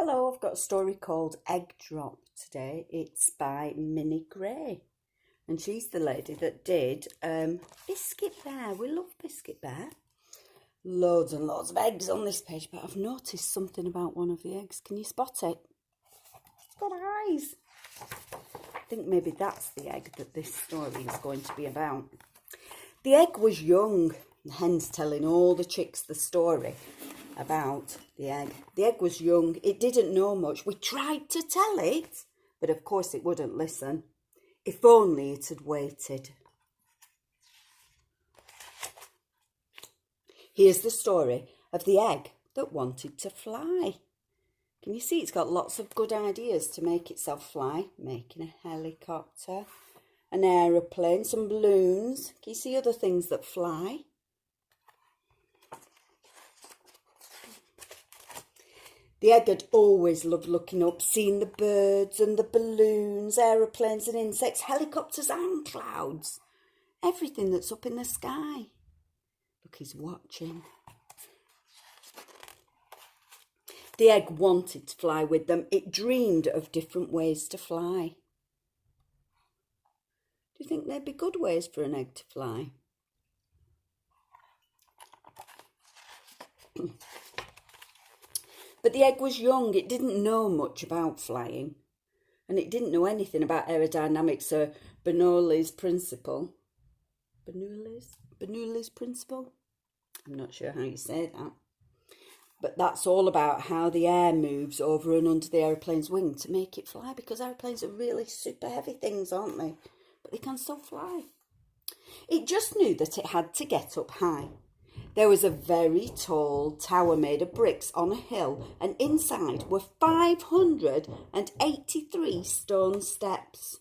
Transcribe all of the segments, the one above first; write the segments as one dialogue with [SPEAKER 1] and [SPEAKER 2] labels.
[SPEAKER 1] Hello, I've got a story called Egg Drop today. It's by Minnie Gray. And she's the lady that did Biscuit Bear. We love Biscuit Bear. Loads and loads of eggs on this page, but I've noticed something about one of the eggs. Can you spot it? It's got eyes. I think maybe that's the egg that this story is going to be about. The egg was young, hence telling all the chicks the story about the egg. The egg was young. It didn't know much. We tried to tell it, but of course it wouldn't listen. If only it had waited. Here's the story of the egg that wanted to fly. Can you see it's got lots of good ideas to make itself fly? Making a helicopter, an aeroplane, some balloons. Can you see other things that fly? The egg had always loved looking up, seeing the birds and the balloons, aeroplanes and insects, helicopters and clouds. Everything that's up in the sky. Look, he's watching. The egg wanted to fly with them. It dreamed of different ways to fly. Do you think there'd be good ways for an egg to fly? But the egg was young. It didn't know much about flying. And it didn't know anything about aerodynamics or Bernoulli's principle. Bernoulli's principle? I'm not sure how you say that. But that's all about how the air moves over and under the aeroplane's wing to make it fly, because aeroplanes are really super heavy things, aren't they? But they can still fly. It just knew that it had to get up high. There was a very tall tower made of bricks on a hill, and inside were 583 stone steps.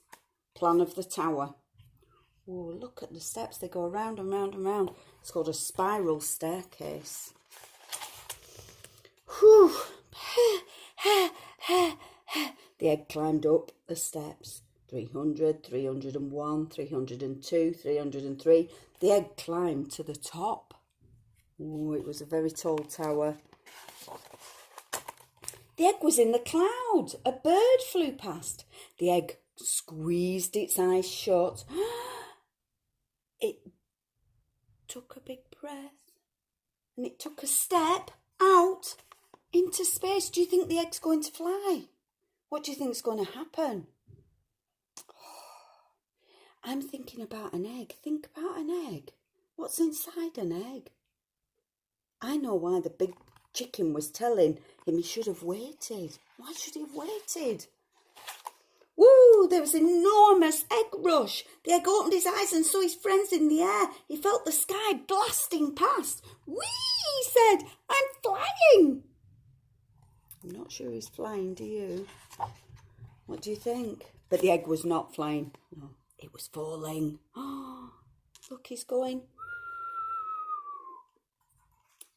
[SPEAKER 1] Plan of the tower. Oh, look at the steps. They go round and round and round. It's called a spiral staircase. Whew. The egg climbed up the steps. 300, 301, 302, 303. The egg climbed to the top. Oh, it was a very tall tower. The egg was in the cloud. A bird flew past. The egg squeezed its eyes shut. It took a big breath and it took a step out into space. Do you think the egg's going to fly? What do you think is going to happen? I'm thinking about an egg. Think about an egg. What's inside an egg? I know why the big chicken was telling him he should have waited. Why should he have waited? Woo! There was an enormous egg rush. The egg opened his eyes and saw his friends in the air. He felt the sky blasting past. Whee! He said, I'm flying. I'm not sure he's flying, do you? What do you think? But the egg was not flying. No, it was falling. Oh, look, he's going.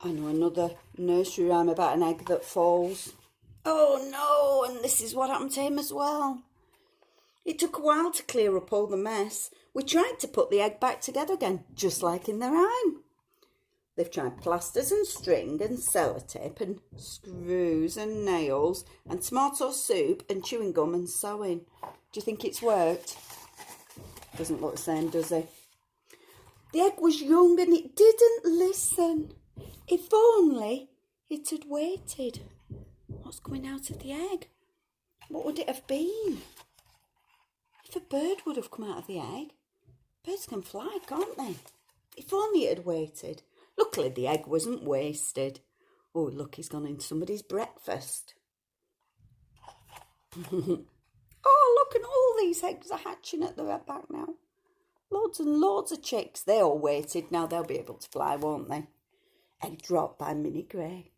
[SPEAKER 1] I know another nursery rhyme about an egg that falls. Oh no, and this is what happened to him as well. It took a while to clear up all the mess. We tried to put the egg back together again, just like in the rhyme. They've tried plasters and string and sellotape and screws and nails and tomato soup and chewing gum and sewing. Do you think it's worked? Doesn't look the same, does it? The egg was young and it didn't listen. If only it had waited. What's coming out of the egg? What would it have been? If a bird would have come out of the egg. Birds can fly, can't they? If only it had waited. Luckily, the egg wasn't wasted. Oh, look, he's gone into somebody's breakfast. Oh, look, and all these eggs are hatching at the back now. Loads and loads of chicks. They all waited. Now they'll be able to fly, won't they? Egg Drop by Minnie Gray.